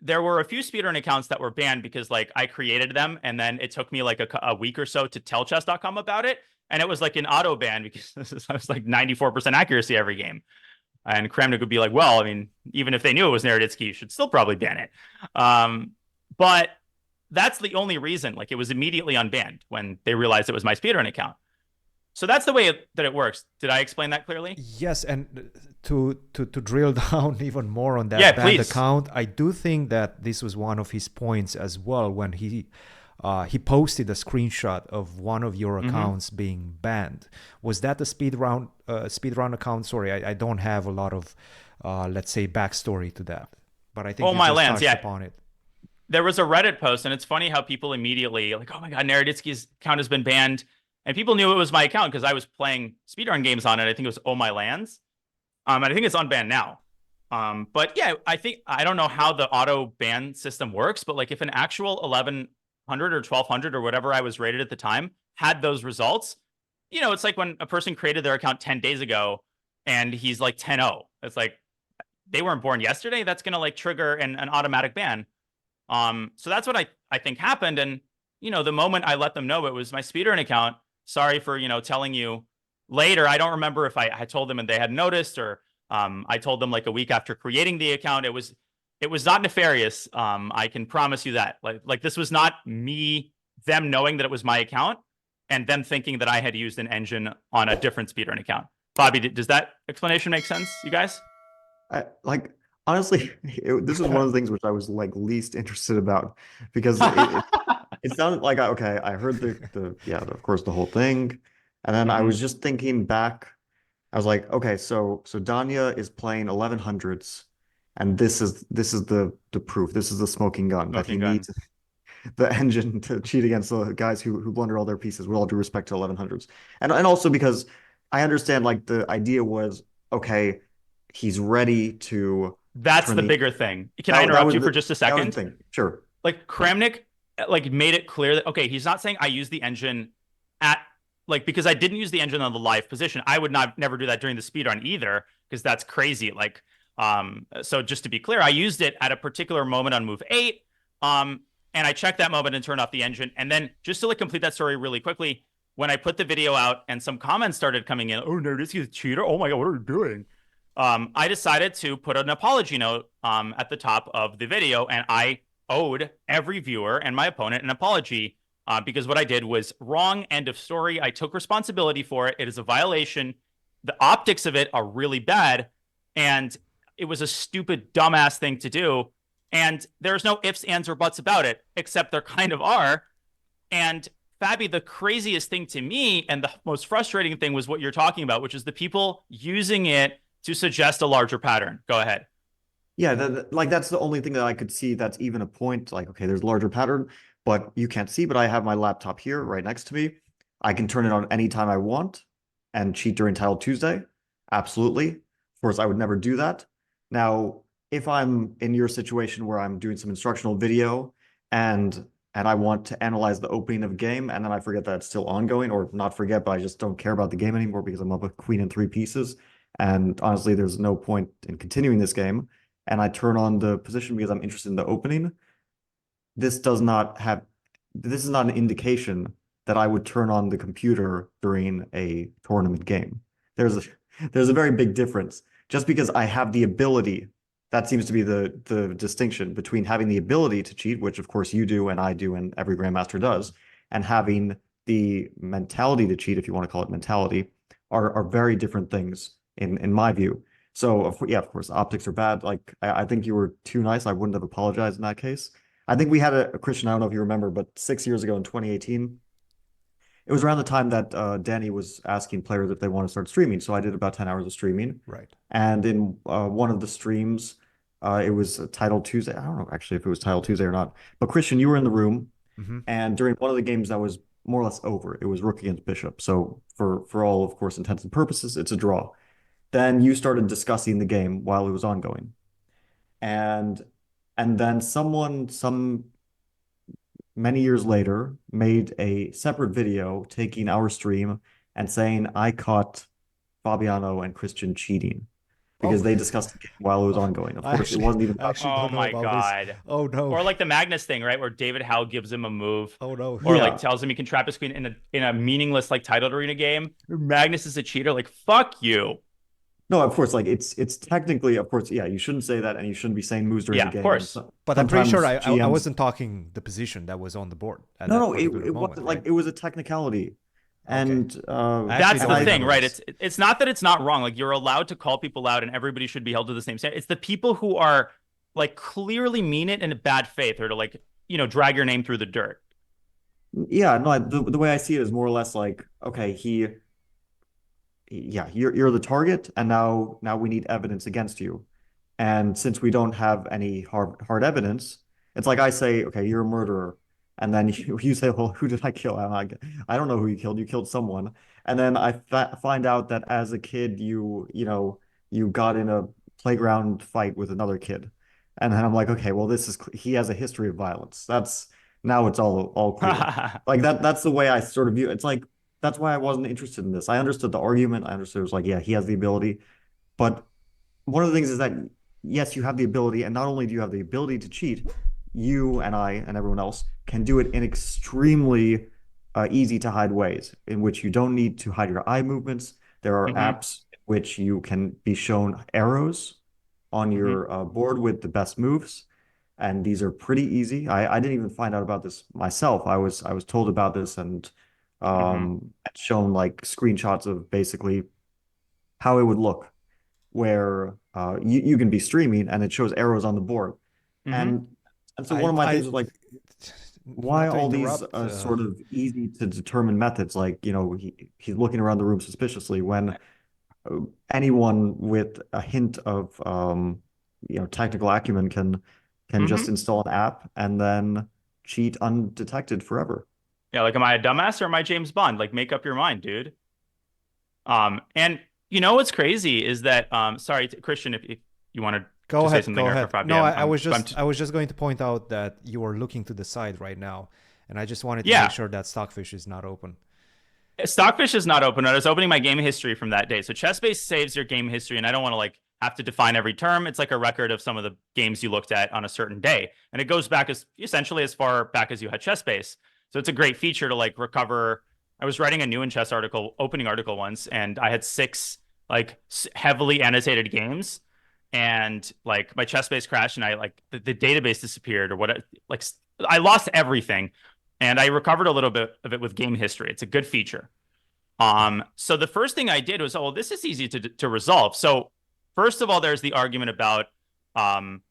there were a few speedrun accounts that were banned because like I created them and then it took me like a week or so to tell chess.com about it. And it was like an auto ban because I was like 94% accuracy every game. And Kramnik would be like, well, I mean, even if they knew it was Naroditsky, you should still probably ban it. Um, but that's the only reason. Like it was immediately unbanned when they realized it was my speedrun account. So that's the way that it works. Did I explain that clearly? Yes, and to drill down even more on Yeah, that banned please. account, I do think that this was one of his points as well when he posted a screenshot of one of your Mm-hmm. accounts being banned. Was that the speedrun account? Sorry, I don't have a lot of let's say backstory to that, but I think Oh you my just lands. touched Yeah. upon it. There was a Reddit post, and it's funny how people immediately like, oh my god, Naroditsky's account has been banned, and people knew it was my account because I was playing speedrun games on it. I think it was Oh My Lands, and I think it's unbanned now. But yeah, I think I don't know how the auto ban system works, but like if an actual 1100 or 1200 or whatever I was rated at the time had those results, it's like when a person created their account 10 days ago and he's like 10-0. It's like they weren't born yesterday. That's gonna like trigger an automatic ban. So that's what I think happened. And, the moment I let them know it was my speedrun account, sorry for, telling you later. I don't remember if I told them and they had noticed or I told them like a week after creating the account. It was not nefarious. I can promise you that. Like this was not them knowing that it was my account and them thinking that I had used an engine on a different speedrun account. Bobby, does that explanation make sense, you guys? I like honestly, this was one of the things which I was like least interested about because it sounded like okay, I heard the yeah, of course the whole thing, and then I Hmm. was just thinking back. I was like, okay, so Danya is playing 1100s, and this is the proof. This is the smoking gun that he Smoking gun. needs the engine to cheat against the guys who blunder all their pieces. With all due respect to 1100s, and also because I understand like the idea was okay, he's ready to That's turn the the bigger thing. Can I that interrupt was you for just a that was the second? thing. Sure. Like Kramnik, like made it clear that okay, he's not saying I use the engine at like because I didn't use the engine on the live position. I would not never do that during the speed run either because that's crazy. Like, so just to be clear, I used it at a particular moment on move 8. Um, and I checked that moment and turned off the engine. And then just to like complete that story really quickly, when I put the video out and some comments started coming in, oh no, this is a cheater. Oh my god, what are you doing? I decided to put an apology note at the top of the video, and I owed every viewer and my opponent an apology because what I did was wrong. End of story. I took responsibility for it. It is a violation. The optics of it are really bad, and it was a stupid, dumbass thing to do. And there's no ifs, ands, or buts about it, except there kind of are. And Fabi, the craziest thing to me and the most frustrating thing was what you're talking about, which is the people using it to suggest a larger pattern. Go ahead. Yeah, like that's the only thing that I could see that's even a point. Like, okay, there's a larger pattern, but you can't see. But I have my laptop here right next to me. I can turn it on anytime I want and cheat during Title Tuesday. Absolutely. Of course, I would never do that. Now, if I'm in your situation where I'm doing some instructional video and I want to analyze the opening of a game, and then I forget that it's still ongoing, or not forget, but I just don't care about the game anymore because I'm up a queen in 3 pieces. And honestly, there's no point in continuing this game and I turn on the position because I'm interested in the opening, this does not have this is not an indication that I would turn on the computer during a tournament game. There's a there's a very big difference. Just because I have the ability, that seems to be the distinction between having the ability to cheat, which of course you do and I do and every grandmaster does, and having the mentality to cheat, if you want to call it mentality, are very different things in my view. So yeah, of course, optics are bad. Like I think you were too nice. I wouldn't have apologized in that case. I think we had a Christian, I don't know if you remember, but 6 years ago in 2018, it was around the time that Danny was asking players if they want to start streaming. So I did about 10 hours of streaming. Right. And in one of the streams, it was Title Tuesday. I don't know actually if it was Title Tuesday or not. But Christian, you were in the room. Hmm. And during one of the games that was more or less over, it was Rook against Bishop. So for all, of course, intents and purposes, it's a draw. Then you started discussing the game while it was ongoing. And and then someone some many years later made a separate video taking our stream and saying I caught Fabiano and Christian cheating. because Oh, they discussed the game while it was ongoing. Of I course, it wasn't even about. actually Oh don't know my about this. God. Oh no. Or like the Magnus thing, right? Where David Howe gives him a move Oh no. or like Yeah. tells him he can trap his queen in a meaningless like titled arena game. Magnus is a cheater. Like, fuck you. No, of course, like it's technically, of course, yeah, you shouldn't say that, and you shouldn't be saying moves during Yeah, the of game. And course. so, But I'm pretty sure sometimes I GMs. wasn't talking the position that was on the board at No, that no, particular it moment, wasn't like right? it was a technicality, Okay. and I actually That's and the don't I thing, remember right? this. It's not that it's not wrong. Like you're allowed to call people out and everybody should be held to the same standard. It's the people who are like clearly mean it in bad faith or to like, drag your name through the dirt. yeah, no, the way I see it is more or less like, okay, yeah, you're the target, and now we need evidence against you. And since we don't have any hard evidence, it's like I say, okay, you're a murderer. And then you say, well, who did I kill? I'm like, I don't know who you killed. You killed someone. And then I find out that as a kid, you got in a playground fight with another kid. And then I'm like, okay, well, he has a history of violence. Now it's all clear. Like that's the way I sort of view it. It's like, that's why I wasn't interested in this. I understood the argument. I understood it was like, yeah, he has the ability. But one of the things is that yes, you have the ability, and not only do you have the ability to cheat, you and I and everyone else can do it in extremely easy to hide ways, in which you don't need to hide your eye movements. There are Hmm. apps which you can be shown arrows on Hmm. your board with the best moves, and these are pretty easy. I didn't even find out about this myself. I was told about this and Hmm. shown like screenshots of basically how it would look where you can be streaming and it shows arrows on the board. Hmm. And so one I of my I things is like, why not to all these interrupt. sort of easy to determine methods? Like, he's looking around the room suspiciously when anyone with a hint of technical acumen can just Hmm. install an app and then cheat undetected forever. Yeah, like, am I a dumbass or am I James Bond? Like, make up your mind, dude. And what's crazy is that, sorry, Christian, if you wanted Go to say ahead, something go or ahead. No, Fabian, I was just going to point out that you are looking to the side right now, and I just wanted to make yeah, sure that Stockfish is not open. Stockfish is not open. I was opening my game history from that day. So Chessbase saves your game history, and I don't want to like have to define every term. It's like a record of some of the games you looked at on a certain day, and it goes back as essentially as far back as you had Chessbase. So it's a great feature to like recover. I was writing a new in chess opening article once, and I had six like heavily annotated games, and like my Chessbase crashed, and I like the database disappeared or what? Like I lost everything, and I recovered a little bit of it with game history. It's a good feature. So the first thing I did was, oh, well, this is easy to resolve. So first of all, there's the argument about um,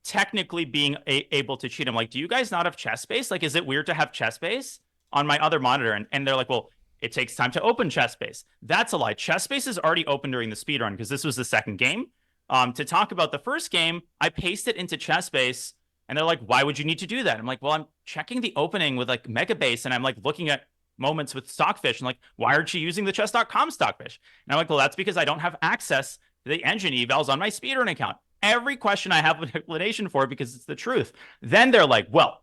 technically being able to cheat. I'm like, do you guys not have Chessbase? Like, is it weird to have Chessbase on my other monitor? And they're like, well, it takes time to open Chessbase. That's a lie. Chessbase is already open during the speedrun because this was the second game. To talk about the first game, I pasted into Chessbase and they're like, why would you need to do that? I'm like, well, I'm checking the opening with like Megabase and I'm like looking at moments with Stockfish and like, why aren't you using the chess.com Stockfish? And I'm like, well, that's because I don't have access to the engine evals on my speedrun account. Every question I have an explanation for it because it's the truth. Then they're like, well,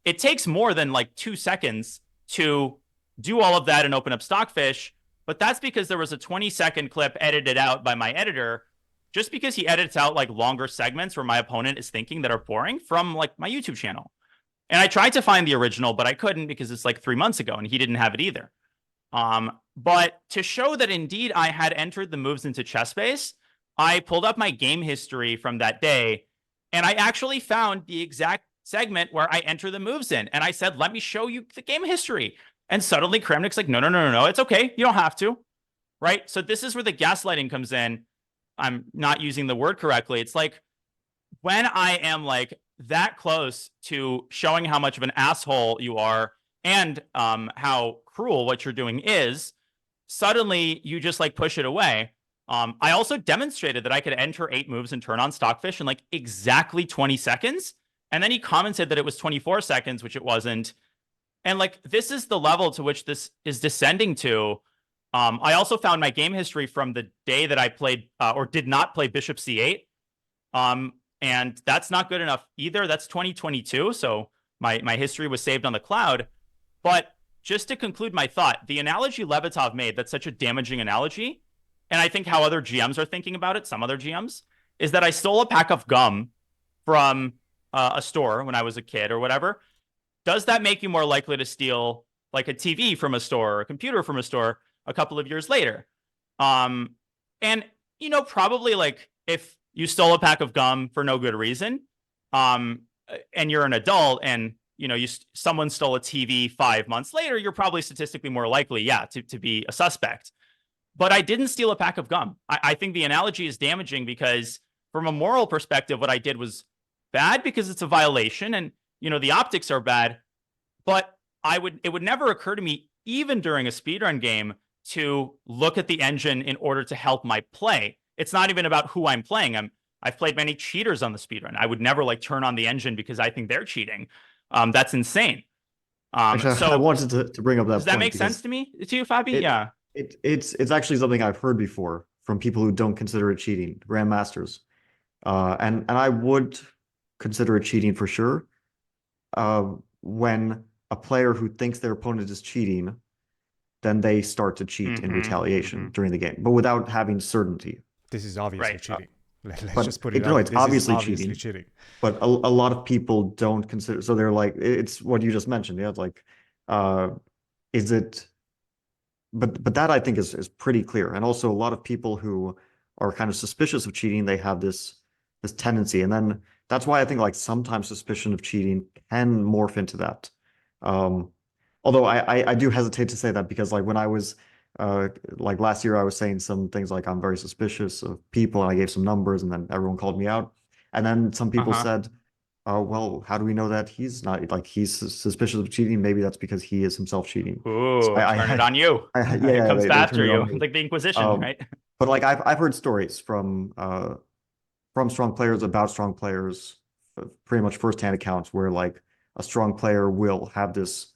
it takes more than like 2 seconds to do all of that and open up Stockfish, but that's because there was a 20-second clip edited out by my editor just because he edits out like longer segments where my opponent is thinking that are boring from like my YouTube channel. And I tried to find the original, but I couldn't because it's like 3 months ago and he didn't have it either. But to show that indeed I had entered the moves into Chessbase, I pulled up my game history from that day and I actually found the exact segment where I enter the moves in. And I said, let me show you the game history. And suddenly Kramnik's like, no, it's okay. You don't have to. Right. So this is where the gaslighting comes in. I'm not using the word correctly. It's like when I am like that close to showing how much of an asshole you are and how cruel what you're doing is, suddenly you just like push it away. I also demonstrated that I could enter 8 moves and turn on Stockfish in like exactly 20 seconds. And then he commented that it was 24 seconds, which it wasn't. And like, this is the level to which this is descending to. I also found my game history from the day that I played or did not play Bishop C8. And that's not good enough either. That's 2022. So my history was saved on the cloud. But just to conclude my thought, the analogy Levitov made, that's such a damaging analogy. and I think how other GMs are thinking about it, some other GMs, is that I stole a pack of gum from a store when I was a kid or whatever. Does that make you more likely to steal like a TV from a store or a computer from a store a couple of years later? Um, and probably like if you stole a pack of gum for no good reason, um, and you're an adult, and someone stole a TV 5 months later, you're probably statistically more likely, yeah, to be a suspect. But I didn't steal a pack of gum. I think the analogy is damaging because from a moral perspective, what I did was bad because it's a violation, and the optics are bad. But it would never occur to me, even during a speedrun game, to look at the engine in order to help my play. It's not even about who I'm playing. I've played many cheaters on the speedrun. I would never like turn on the engine because I think they're cheating. That's insane. Actually, I So wanted to bring up that does that point make sense because to me, to you, Fabi? it, Yeah. it's actually something I've heard before from people who don't consider it cheating, grandmasters. And I would consider it cheating for sure. When a player who thinks their opponent is cheating, then they start to cheat in retaliation during the game, but without having certainty. This is obviously Right. cheating. Let's But just put it no, out. it's This is obviously obviously cheating. cheating. But a lot of people don't consider, so they're like, it's what you just mentioned. Yeah, it's like, is it? But that I think is pretty clear. And also a lot of people who are kind of suspicious of cheating, they have this tendency, and then that's why I think like sometimes suspicion of cheating can morph into that. Um, Although I do hesitate to say that because like when I was like last year I was saying some things like I'm very suspicious of people and I gave some numbers and then everyone called me out. And then some people Uh-huh. said, oh, well, how do we know that he's not like he's suspicious of cheating? Maybe that's because he is himself cheating. So Ooh, turn it on you. yeah, It comes they back turned to it on you, me. like the Inquisition, Um, right? but like I've heard stories from strong players about strong players, pretty much firsthand accounts where like a strong player will have this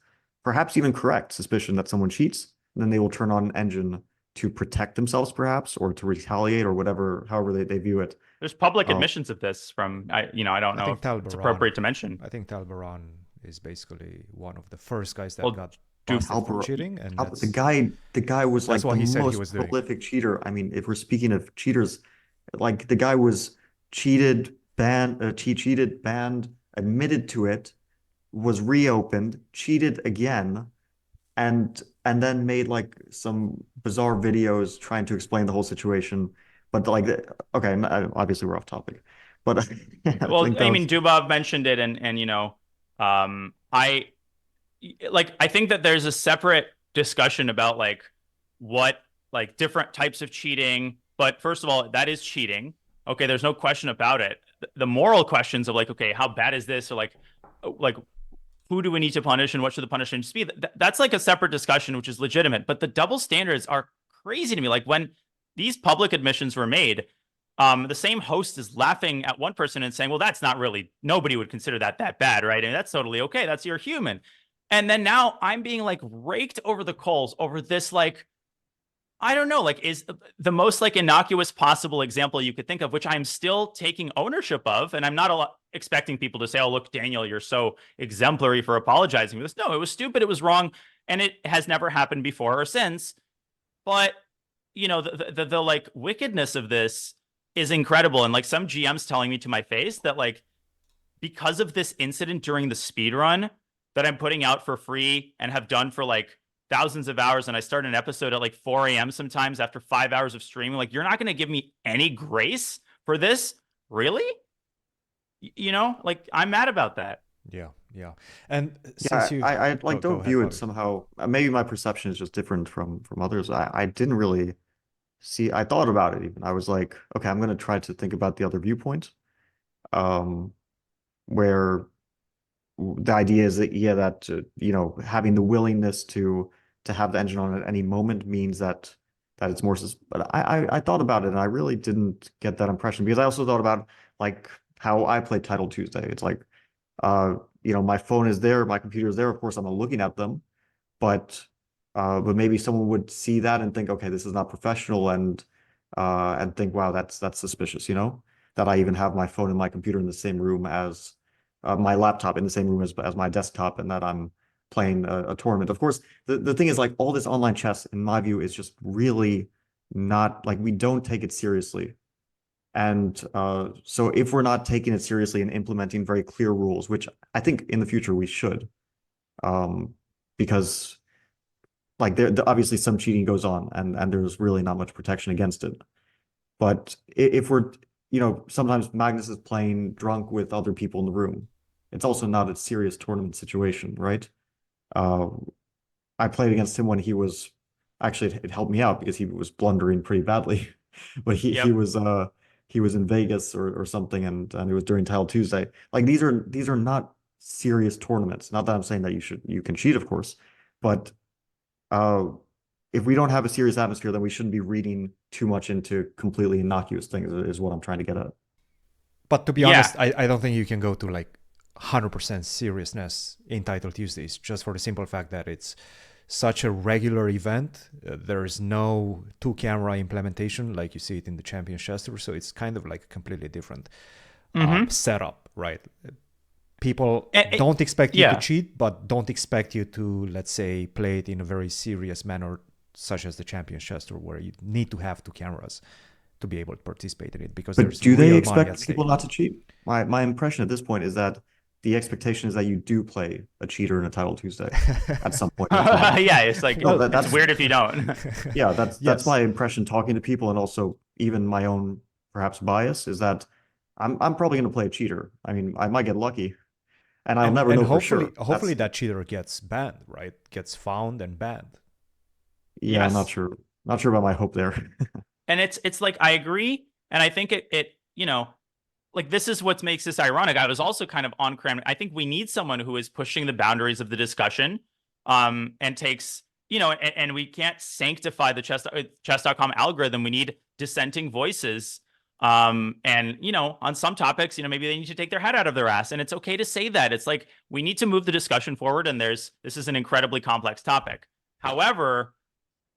perhaps even correct suspicion that someone cheats, and then they will turn on an engine to protect themselves, perhaps, or to retaliate or whatever, however they view it. There's public Um, admissions of this from I don't I know think if it's appropriate to Talbaran. mention. I think Talbaran is basically one of the first guys that Well, got do busted for cheating, and the guy was that's like what the he said he most was doing. prolific cheater. I mean, if we're speaking of cheaters, like the guy was cheated, banned, cheated, banned, admitted to it, was reopened, cheated again, and then made like some bizarre videos trying to explain the whole situation. But like, okay, obviously we're off topic, but I Well, think that I was mean, Dubov mentioned it, and I I think that there's a separate discussion about like what like different types of cheating. But first of all, that is cheating. Okay, there's no question about it. The moral questions of like, okay, how bad is this, or like who do we need to punish and what should the punishments be? That's like a separate discussion, which is legitimate. But the double standards are crazy to me. Like when these public admissions were made, the same host is laughing at one person and saying, well, that's not really, nobody would consider that bad, right? And that's totally okay. That's you're human. And then now I'm being like raked over the coals over this, like, I don't know, like is the most like innocuous possible example you could think of, which I'm still taking ownership of. And I'm not expecting people to say, oh, look, Daniel, you're so exemplary for apologizing for this. No, it was stupid. It was wrong. And it has never happened before or since. But, the like wickedness of this is incredible. And like some GMs telling me to my face that like, because of this incident during the speed run that I'm putting out for free and have done for like thousands of hours, and I start an episode at like 4 a.m. sometimes after 5 hours of streaming, like you're not going to give me any grace for this, really? Like I'm mad about that. Yeah, yeah. And yeah, since you I like go don't ahead, view it Fabi. somehow. Maybe my perception is just different from others. I didn't really see. I thought about it even. I was like, okay, I'm gonna try to think about the other viewpoint. Um, where the idea is that yeah, that having the willingness to have the engine on at any moment means that it's more. But I thought about it and I really didn't get that impression because I also thought about like how I played Title Tuesday. It's like my phone is there, my computer is there. Of course, I'm not looking at them, but maybe someone would see that and think, okay, this is not professional, and think, wow, that's suspicious, that I even have my phone and my computer in the same room as my laptop in the same room as my desktop, and that I'm playing a tournament. Of course, the thing is like all this online chess, in my view, is just really not like we don't take it seriously. And so if we're not taking it seriously and implementing very clear rules, which I think in the future we should, because like obviously some cheating goes on and there's really not much protection against it. But if we're, sometimes Magnus is playing drunk with other people in the room. It's also not a serious tournament situation, right? Uh, I played against him when he was actually it helped me out because he was blundering pretty badly. But Yep. he was in Vegas or something and it was during Tile Tuesday. Like these are not serious tournaments. Not that I'm saying that you can cheat, of course, but uh if we don't have a serious atmosphere, then we shouldn't be reading too much into completely innocuous things, is what I'm trying to get at. But to be Yeah. honest, I don't think you can go to like 100% seriousness in Title Tuesdays just for the simple fact that it's such a regular event. There is no two camera implementation like you see it in the Champions Chester. So it's kind of like a completely different Mm-hmm. setup, right? People And don't expect you to yeah. cheat, but don't expect you to, let's say, play it in a very serious manner, such as the Champions Chester, where you need to have two cameras to be able to participate in it because But there's do they real money at expect people stake. not to cheat? My impression at this point is that the expectation is that you do play a cheater in a Title Tuesday at some point in the tournament. Yeah, it's like No, Well, it's that's weird if you don't. yeah, that's yes. my impression talking to people and also even my own perhaps bias is that I'm probably going to play a cheater. I mean, I might get lucky and I'll never And know for hopefully sure. hopefully that cheater gets banned, right? Gets found and banned. Yeah, I'm not Yes. sure. Not sure about my hope there. And it's like I agree, and I think it like this is what makes this ironic. I was also kind of on cram. I think we need someone who is pushing the boundaries of the discussion, and takes and we can't sanctify the chess.com algorithm. We need dissenting voices, and on some topics, maybe they need to take their head out of their ass, and it's okay to say that. It's like we need to move the discussion forward, and this is an incredibly complex topic. However,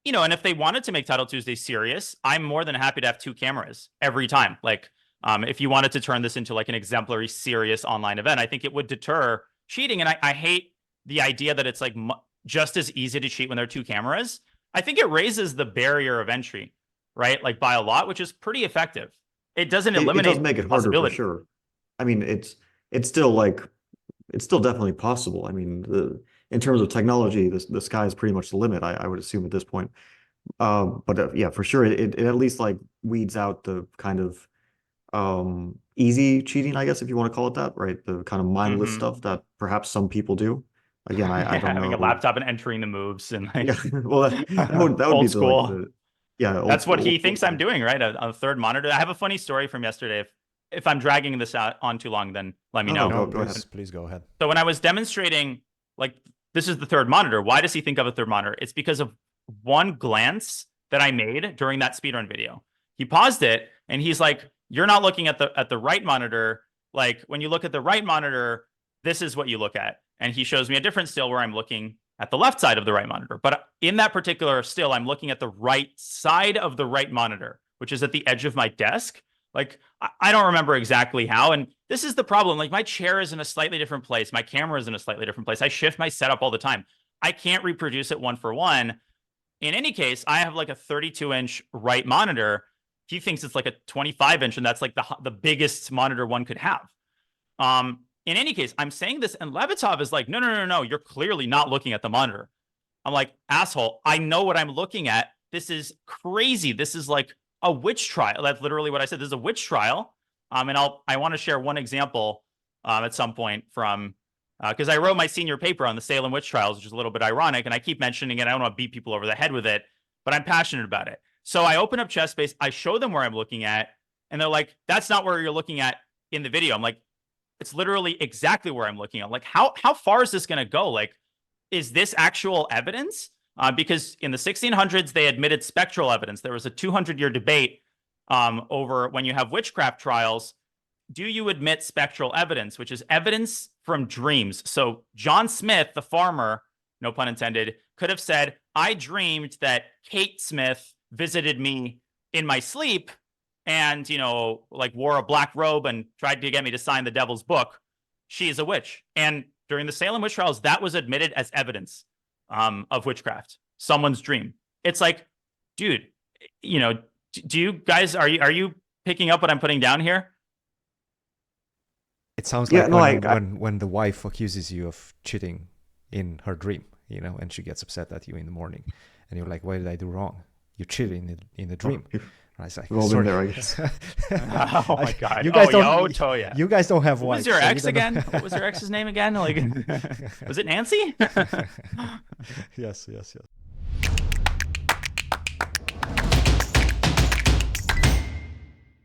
and if they wanted to make Title Tuesday serious, I'm more than happy to have two cameras every time. Like, if you wanted to turn this into like an exemplary, serious online event, I think it would deter cheating. And I hate the idea that it's like just as easy to cheat when there are two cameras. I think it raises the barrier of entry, right? Like by a lot, which is pretty effective. It doesn't It does eliminate make the it harder for possibility. sure. I mean, it's still like it's still definitely possible. I mean, in terms of technology, the sky is pretty much the limit, I would assume at this point. But yeah, for sure, it at least like weeds out the kind of easy cheating, I guess, if you want to call it that, right? The kind of mindless Mm-hmm. stuff that perhaps some people do. Again, I Yeah, don't having a know. laptop and entering the moves and Yeah, like well, that would be old the like school. the yeah That's what he old school thinks I'm thing. doing, right? A third monitor. I have a funny story from yesterday. If I'm dragging this out on too long, then let me No, no, know. No, go ahead. please go ahead. So when I was demonstrating, like, this is the third monitor. Why does he think of a third monitor? It's because of one glance that I made during that speedrun video. He paused it and he's like, "You're not looking at the right monitor. Like when you look at the right monitor, this is what you look at." And he shows me a different still where I'm looking at the left side of the right monitor. But in that particular still, I'm looking at the right side of the right monitor, which is at the edge of my desk. Like I don't remember exactly how. And this is the problem. Like my chair is in a slightly different place. My camera is in a slightly different place. I shift my setup all the time. I can't reproduce it one for one. In any case, I have like a 32-inch right monitor. He thinks it's like a 25-inch, and that's like the biggest monitor one could have. In any case, I'm saying this, and Levitov is like, no, no, no, no, you're clearly not looking at the monitor. I'm like, asshole, I know what I'm looking at. This is crazy. This is like a witch trial. That's literally what I said. This is a witch trial. And I want to share one example at some point from because I wrote my senior paper on the Salem witch trials, which is a little bit ironic, and I keep mentioning it. I don't want to beat people over the head with it, but I'm passionate about it. So I open up ChessBase, I show them where I'm looking at, and they're like, "That's not where you're looking at in the video." I'm like, "It's literally exactly where I'm looking at." Like, how far is this going to go? Like, is this actual evidence? Because in the 1600s, they admitted spectral evidence. There was a 200-year debate over when you have witchcraft trials, do you admit spectral evidence, which is evidence from dreams? So John Smith, the farmer, no pun intended, could have said, I dreamed that Kate Smith visited me in my sleep and, like wore a black robe and tried to get me to sign the devil's book. She is a witch. And during the Salem witch trials, that was admitted as evidence of witchcraft, someone's dream. It's like, dude, you know, do you guys are you picking up what I'm putting down here? It sounds Yeah, like no, when the wife accuses you of cheating in her dream, you know, and she gets upset at you in the morning, and you're like, "What did I do wrong? You cheated in the dream." And I was like, we've all been "Sorry." there, I guess. Oh my god! You guys oh, don't. Toya. You guys don't have What wives. was your so you ex don't know. again? What was your ex's name again? Like, was it Nancy? Yes, yes, yes.